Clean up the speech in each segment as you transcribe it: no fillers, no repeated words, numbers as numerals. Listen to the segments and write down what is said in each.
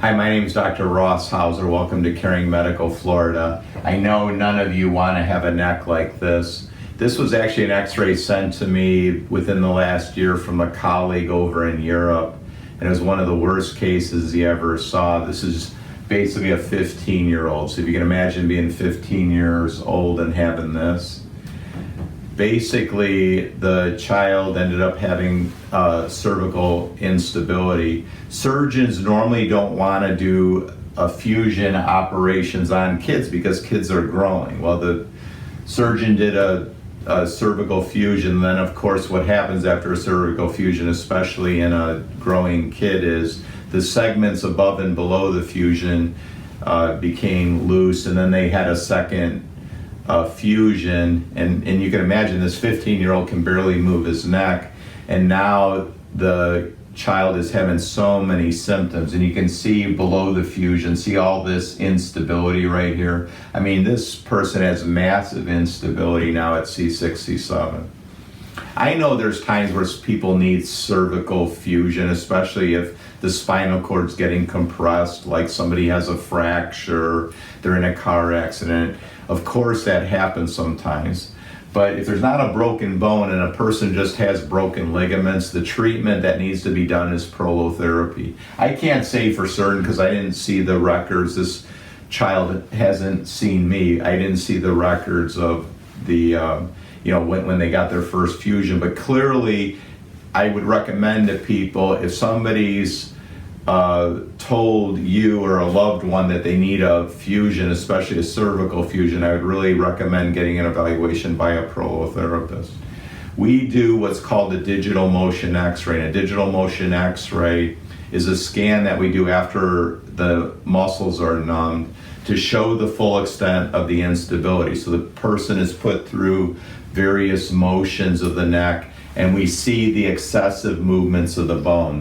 Hi, my name is Dr. Ross Hauser. Welcome to Caring Medical Florida. I know none of you want to have a neck like this. This was actually an x-ray sent to me within the last year from a colleague over in Europe, and it was one of the worst cases he ever saw. This is basically a 15-year-old, so if you can imagine being 15 years old and having this. Basically, the child ended up having cervical instability. Surgeons normally don't want to do fusion operations on kids because kids are growing. Well, the surgeon did a cervical fusion. Then, of course, what happens after a cervical fusion, especially in a growing kid, is the segments above and below the fusion became loose, and then they had a second fusion, and you can imagine this 15-year-old can barely move his neck, and now the child is having so many symptoms, and you can see below the fusion, see all this instability right here. I mean, this person has massive instability now at C6, C7. I know there's times where people need cervical fusion, especially if the spinal cord's getting compressed, like somebody has a fracture, they're in a car accident. Of course that happens sometimes. But if there's not a broken bone and a person just has broken ligaments, the treatment that needs to be done is prolotherapy. I can't say for certain because I didn't see the records. This child hasn't seen me. I didn't see the records of the, when they got their first fusion. But clearly, I would recommend to people, if somebody's told you or a loved one that they need a fusion, especially a cervical fusion, I would really recommend getting an evaluation by a prolotherapist. We do what's called a digital motion x-ray. And a digital motion x-ray is a scan that we do after the muscles are numbed to show the full extent of the instability. So the person is put through various motions of the neck, and we see the excessive movements of the bone,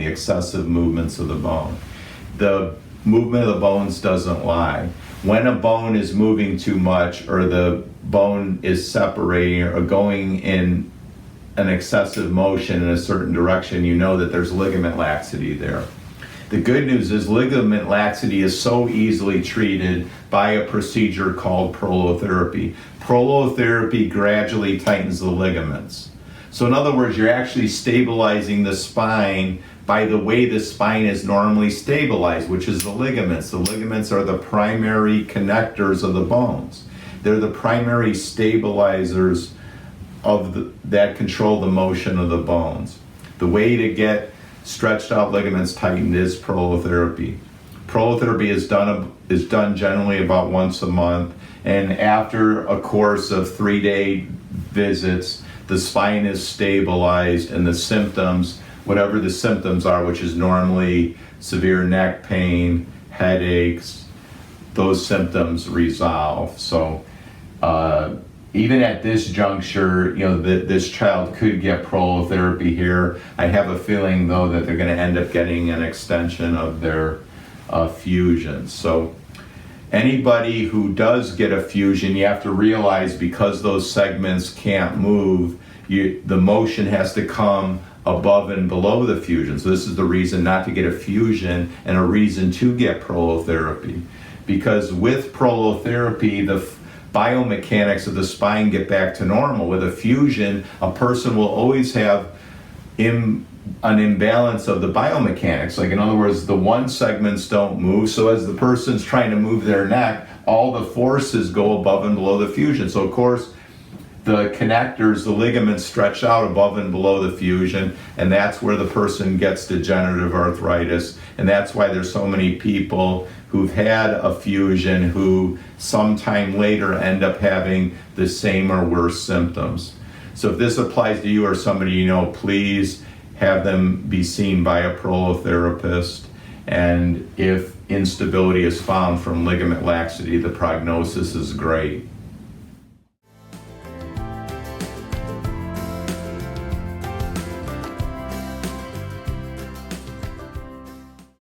The movement of the bones doesn't lie. When a bone is moving too much, or the bone is separating or going in an excessive motion in a certain direction, you know that there's ligament laxity there. The good news is ligament laxity is so easily treated by a procedure called prolotherapy. Prolotherapy gradually tightens the ligaments. So in other words, you're actually stabilizing the spine by the way the spine is normally stabilized, which is the ligaments. The ligaments are the primary connectors of the bones. They're the primary stabilizers that control the motion of the bones. The way to get stretched out ligaments tightened is prolotherapy. Prolotherapy is done generally about once a month, and after a course of 3-day visits, the spine is stabilized, and the symptoms, whatever the symptoms are, which is normally severe neck pain, headaches, those symptoms resolve. So even at this juncture, this child could get prolotherapy here. I have a feeling, though, that they're going to end up getting an extension of their fusion. So anybody who does get a fusion, you have to realize, because those segments can't move, the motion has to come above and below the fusion. So this is the reason not to get a fusion and a reason to get prolotherapy. Because with prolotherapy, the biomechanics of the spine get back to normal. With a fusion, a person will always have an imbalance of the biomechanics. Like, in other words, the one segments don't move, so as the person's trying to move their neck, all the forces go above and below the fusion. So of course, the connectors, the ligaments, stretch out above and below the fusion, and that's where the person gets degenerative arthritis. And that's why there's so many people who've had a fusion who sometime later end up having the same or worse symptoms. So if this applies to you or somebody you know, please have them be seen by a prolotherapist. And if instability is found from ligament laxity, the prognosis is great.